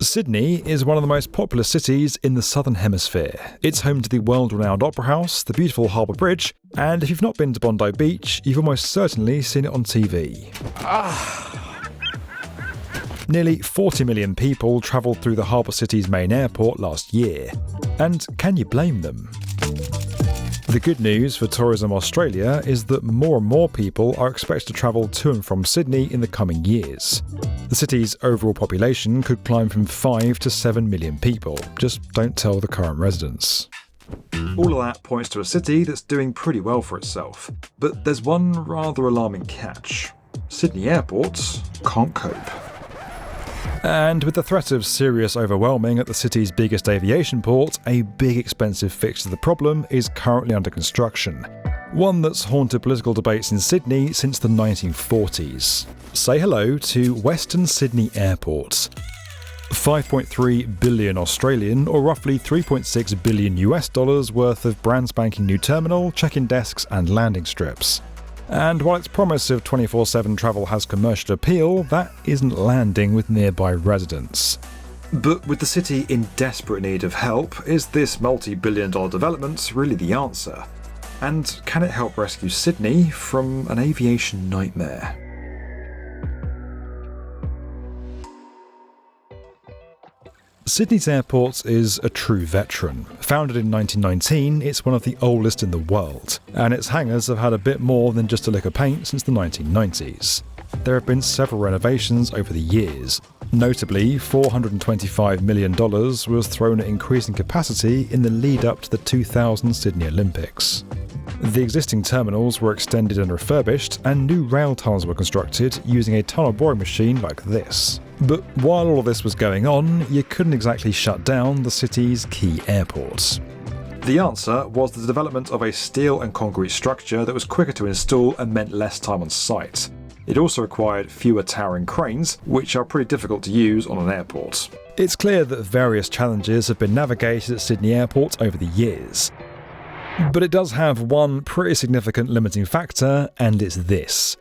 Sydney is one of the most popular cities in the Southern Hemisphere. It's home to the world-renowned Opera House, the beautiful Harbour Bridge, and if you've not been to Bondi Beach, you've almost certainly seen it on TV. Nearly 40 million people travelled through the harbour city's main airport last year. And can you blame them? The good news for Tourism Australia is that more and more people are expected to travel to and from Sydney in the coming years. The city's overall population could climb from 5 to 7 million people. Just don't tell the current residents. All of that points to a city that's doing pretty well for itself. But there's one rather alarming catch. Sydney Airport can't cope. And with the threat of serious overwhelming at the city's biggest aviation port, a big expensive fix to the problem is currently under construction. One that's haunted political debates in Sydney since the 1940s. Say hello to Western Sydney Airport. 5.3 billion Australian, or roughly $3.6 billion US dollars worth of brand spanking new terminal, check-in desks and landing strips. And while its promise of 24/7 travel has commercial appeal, that isn't landing with nearby residents. But with the city in desperate need of help, is this multi-billion-dollar development really the answer? And can it help rescue Sydney from an aviation nightmare? Sydney's airport is a true veteran. Founded in 1919, it's one of the oldest in the world, and its hangars have had a bit more than just a lick of paint since the 1990s. There have been several renovations over the years. Notably, $425 million was thrown at increasing capacity in the lead up to the 2000 Sydney Olympics. The existing terminals were extended and refurbished, and new rail tunnels were constructed using a tunnel boring machine like this. But while all of this was going on, you couldn't exactly shut down the city's key airports. The answer was the development of a steel and concrete structure that was quicker to install and meant less time on site. It also required fewer towering cranes, which are pretty difficult to use on an airport. It's clear that various challenges have been navigated at Sydney Airport over the years. But it does have one pretty significant limiting factor, and it's this.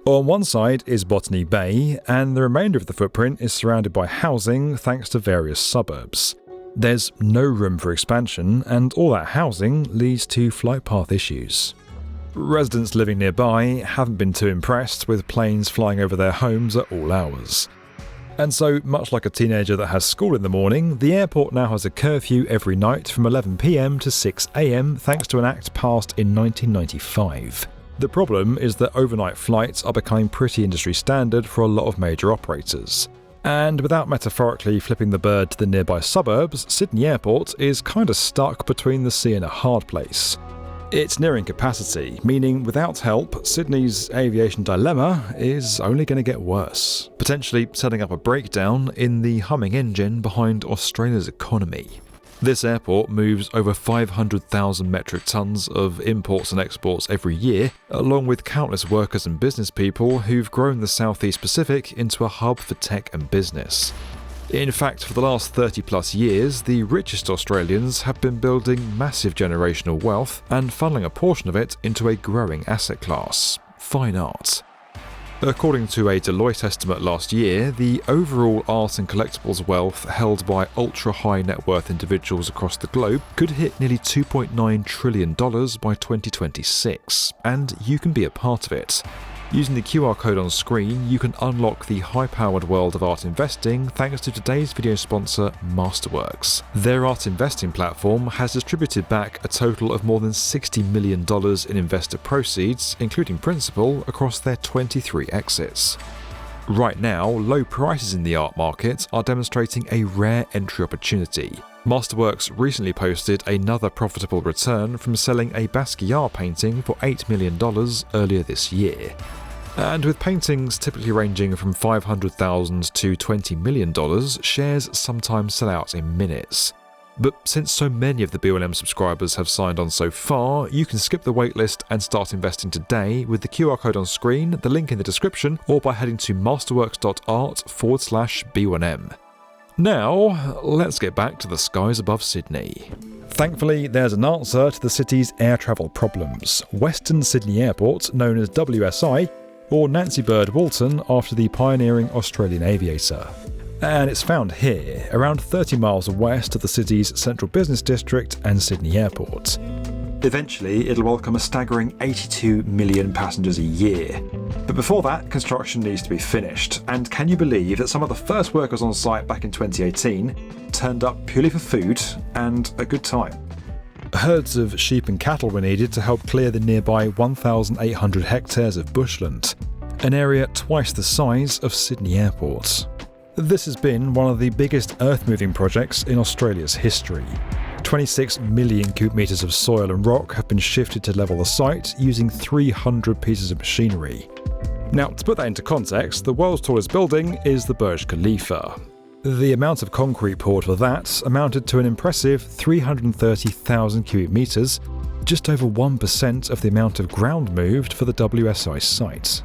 On one side is Botany Bay, and the remainder of the footprint is surrounded by housing thanks to various suburbs. There's no room for expansion, and all that housing leads to flight path issues. Residents living nearby haven't been too impressed with planes flying over their homes at all hours. And so, much like a teenager that has school in the morning, the airport now has a curfew every night from 11 PM to 6 AM thanks to an act passed in 1995. The problem is that overnight flights are becoming pretty industry standard for a lot of major operators. And without metaphorically flipping the bird to the nearby suburbs, Sydney Airport is kinda stuck between the sea and a hard place. It's nearing capacity, meaning without help, Sydney's aviation dilemma is only going to get worse, potentially setting up a breakdown in the humming engine behind Australia's economy. This airport moves over 500,000 metric tonnes of imports and exports every year, along with countless workers and business people who've grown the Southeast Pacific into a hub for tech and business. In fact, for the last 30 plus years, the richest Australians have been building massive generational wealth and funneling a portion of it into a growing asset class: fine art. According to a Deloitte estimate last year, the overall art and collectibles wealth held by ultra-high net worth individuals across the globe could hit nearly $2.9 trillion by 2026, and you can be a part of it. Using the QR code on screen, you can unlock the high-powered world of art investing thanks to today's video sponsor, Masterworks. Their art investing platform has distributed back a total of more than $60 million in investor proceeds, including principal, across their 23 exits. Right now, low prices in the art market are demonstrating a rare entry opportunity. Masterworks recently posted another profitable return from selling a Basquiat painting for $8 million earlier this year. And with paintings typically ranging from $500,000 to $20 million, shares sometimes sell out in minutes. But since so many of the B1M subscribers have signed on so far, you can skip the waitlist and start investing today with the QR code on screen, the link in the description, or by heading to masterworks.art/B1M. Now, let's get back to the skies above Sydney. Thankfully, there's an answer to the city's air travel problems. Western Sydney Airport, known as WSI, or Nancy Bird Walton after the pioneering Australian aviator. And it's found here, around 30 miles west of the city's central business district and Sydney Airport. Eventually, it'll welcome a staggering 82 million passengers a year. But before that, construction needs to be finished. And can you believe that some of the first workers on site back in 2018 turned up purely for food and a good time? Herds of sheep and cattle were needed to help clear the nearby 1,800 hectares of bushland, an area twice the size of Sydney Airport. This has been one of the biggest earth-moving projects in Australia's history. 26 million cubic metres of soil and rock have been shifted to level the site using 300 pieces of machinery. Now, to put that into context, the world's tallest building is the Burj Khalifa. The amount of concrete poured for that amounted to an impressive 330,000 cubic metres, just over 1% of the amount of ground moved for the WSI site.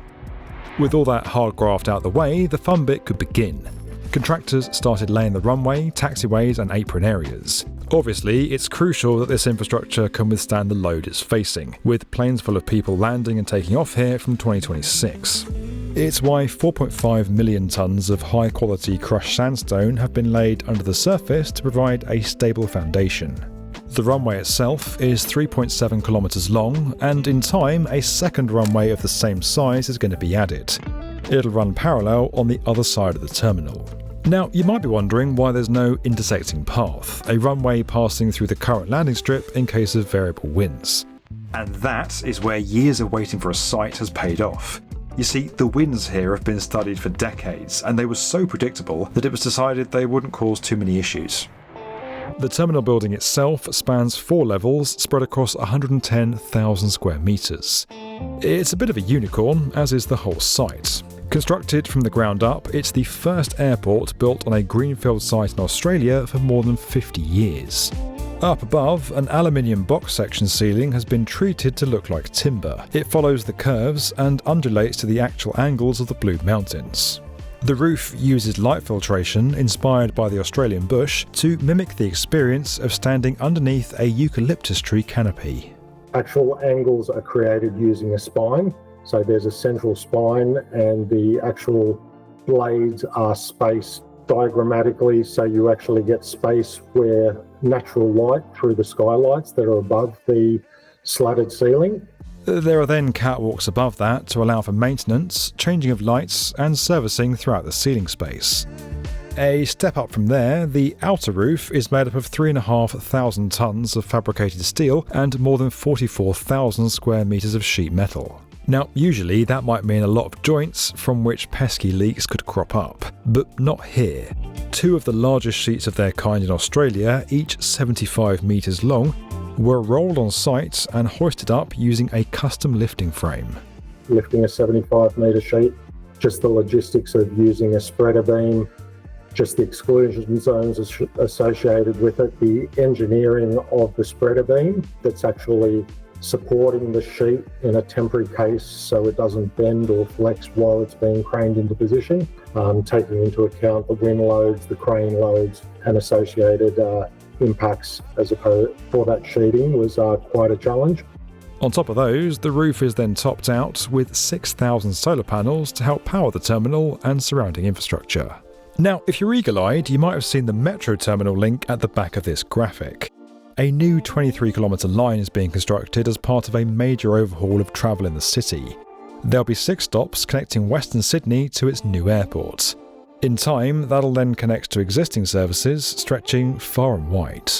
With all that hard graft out the way, the fun bit could begin. Contractors started laying the runway, taxiways and apron areas. Obviously, it's crucial that this infrastructure can withstand the load it's facing, with planes full of people landing and taking off here from 2026. It's why 4.5 million tonnes of high-quality crushed sandstone have been laid under the surface to provide a stable foundation. The runway itself is 3.7 kilometres long, and in time, a second runway of the same size is going to be added. It'll run parallel on the other side of the terminal. Now, you might be wondering why there's no intersecting path, a runway passing through the current landing strip in case of variable winds. And that is where years of waiting for a site has paid off. You see, the winds here have been studied for decades, and they were so predictable that it was decided they wouldn't cause too many issues. The terminal building itself spans 4 levels spread across 110,000 square metres. It's a bit of a unicorn, as is the whole site. Constructed from the ground up, it's the first airport built on a greenfield site in Australia for more than 50 years. Up above, an aluminium box section ceiling has been treated to look like timber. It follows the curves and undulates to the actual angles of the Blue Mountains. The roof uses light filtration inspired by the Australian bush to mimic the experience of standing underneath a eucalyptus tree canopy. Actual angles are created using a spine. So there's a central spine and the actual blades are spaced diagrammatically, so you actually get space where natural light through the skylights that are above the slatted ceiling. There are then catwalks above that to allow for maintenance, changing of lights and servicing throughout the ceiling space. A step up from there, the outer roof is made up of 3,500 tonnes of fabricated steel and more than 44,000 square metres of sheet metal. Now, usually that might mean a lot of joints from which pesky leaks could crop up, but not here. 2 of the largest sheets of their kind in Australia, each 75 metres long, were rolled on site and hoisted up using a custom lifting frame. Lifting a 75 metre sheet, just the logistics of using a spreader beam, just the exclusion zones associated with it, the engineering of the spreader beam that's actually supporting the sheet in a temporary case so it doesn't bend or flex while it's being craned into position, taking into account the wind loads, the crane loads and associated impacts as opposed for that sheeting was quite a challenge. On top of those, the roof is then topped out with 6,000 solar panels to help power the terminal and surrounding infrastructure. Now, if you're eagle-eyed, you might have seen the metro terminal link at the back of this graphic. A new 23-kilometre line is being constructed as part of a major overhaul of travel in the city. There'll be 6 stops connecting Western Sydney to its new airport. In time, that'll then connect to existing services stretching far and wide.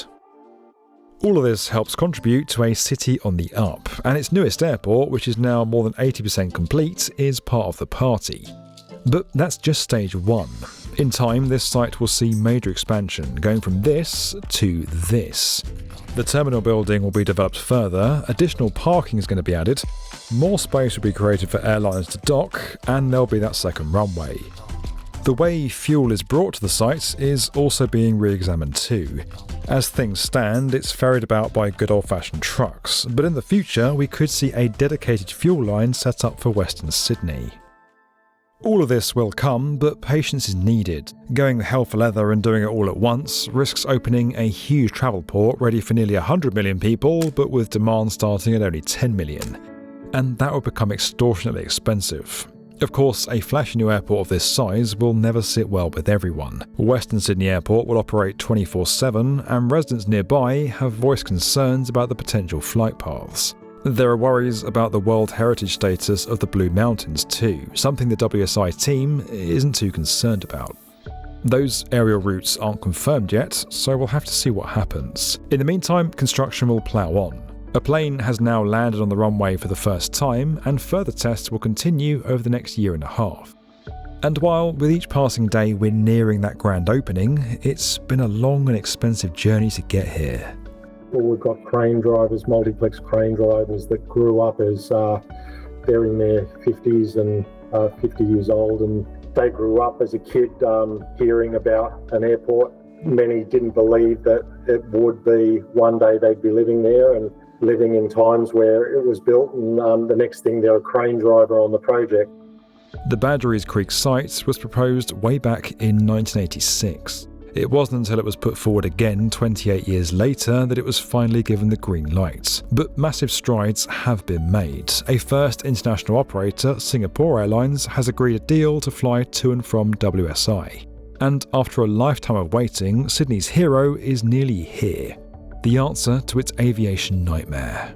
All of this helps contribute to a city on the up, and its newest airport, which is now more than 80% complete, is part of the party. But that's just stage 1. In time, this site will see major expansion, going from this to this. The terminal building will be developed further, additional parking is going to be added, more space will be created for airliners to dock, and there'll be that second runway. The way fuel is brought to the site is also being re-examined too. As things stand, it's ferried about by good old-fashioned trucks, but in the future we could see a dedicated fuel line set up for Western Sydney. All of this will come, but patience is needed. Going hell for leather and doing it all at once risks opening a huge travel port ready for nearly 100 million people, but with demand starting at only 10 million. And that will become extortionately expensive. Of course, a flashy new airport of this size will never sit well with everyone. Western Sydney Airport will operate 24/7, and residents nearby have voiced concerns about the potential flight paths. There are worries about the World Heritage status of the Blue Mountains too, something the WSI team isn't too concerned about. Those aerial routes aren't confirmed yet, so we'll have to see what happens. In the meantime, construction will plough on. A plane has now landed on the runway for the first time, and further tests will continue over the next year and a half. And while with each passing day we're nearing that grand opening, it's been a long and expensive journey to get here. Well, we've got crane drivers, multiplex crane drivers that grew up as they're in their 50s and 50 years old, and they grew up as a kid hearing about an airport. Many didn't believe that it would be one day they'd be living there and living in times where it was built, and the next thing they're a crane driver on the project. The Badgerys Creek site was proposed way back in 1986. It wasn't until it was put forward again 28 years later that it was finally given the green light. But massive strides have been made. A first international operator, Singapore Airlines, has agreed a deal to fly to and from WSI. And after a lifetime of waiting, Sydney's hero is nearly here. The answer to its aviation nightmare.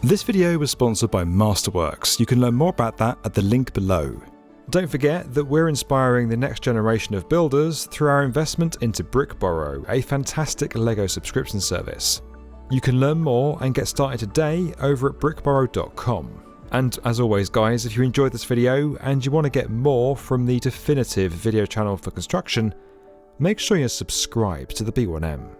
This video was sponsored by Masterworks. You can learn more about that at the link below. Don't forget that we're inspiring the next generation of builders through our investment into BrickBorrow, a fantastic LEGO subscription service. You can learn more and get started today over at brickborrow.com. And as always guys, if you enjoyed this video and you want to get more from the definitive video channel for construction, make sure you're subscribed to the B1M.